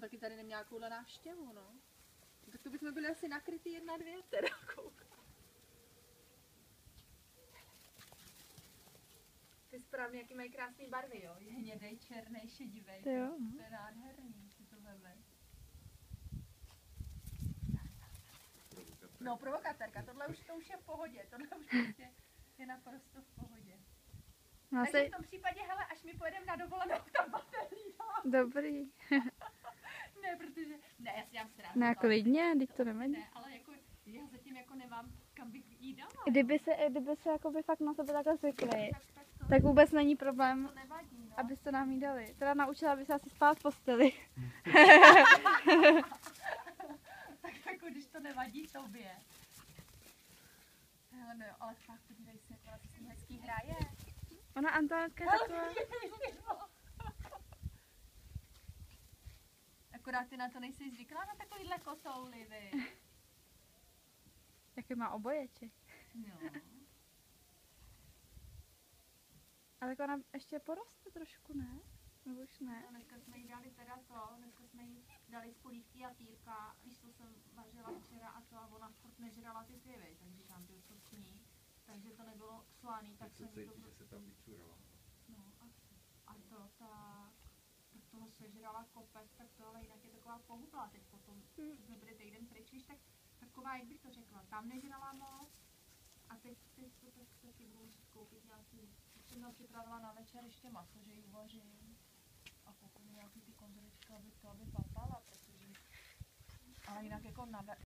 taky tady neměla takovouhle návštěvu, no. Tak to bychom byli asi nakrytý 1, 2, teda koukám. Ty správně, jaký mají krásný barvy, jo? Je hnědej, černý, šedivej. To je nádherný, si to veme. No, provokatérka, tohle už, to už je v pohodě, tohle už prostě je naprosto v pohodě. No, takže v tom případě, hele, až mi pojedeme na dovolenou, tam baterii dám. Dobrý. Ne, protože, ne, já si dělám srandu. Ne, klidně, teď to nevadí. Ne, ale jako, já zatím jako nemám, kam bych jí dala. Kdyby se jakoby fakt na sebe takhle zvykli, tak vůbec není problém, To nevadí, no. abyste nám jí dali. Teda naučila, aby se asi spát v posteli. Tak jako, když to nevadí tobě. Hele, no, ale fakt, podívej se, jak ona se s tím hezký hraje. Ona Antonetka je taková... Akorát ty na to nejsi zvyklá na takovýhle kotouly, vy. Jaký má oboječe. No. Ale tak ona ještě poroste trošku, ne? Nebo už ne? No, dneska jsme jí dali teda to, dneska jsme jí dali z polívky a týrka, víš, co jsem vařila včera a to a ona furt nežrala ty dvě, tak říkám, že co s ní, takže to nebylo slaný, tak jsem jí to... že se tam vyčurala. No, a to tak toho sežrala kopec, tak to ale jinak je taková pohubla teď potom, co jsme byli týden pryč, víš, tak taková, jak bych to řekla, tam nežrala moc a teď to tak taky budu muset koupit nějaký, jsem tam připravila na večer ještě maso, že ji uvařím a koupím nějaký ty konzervičky, aby papala, protože, ale jinak jako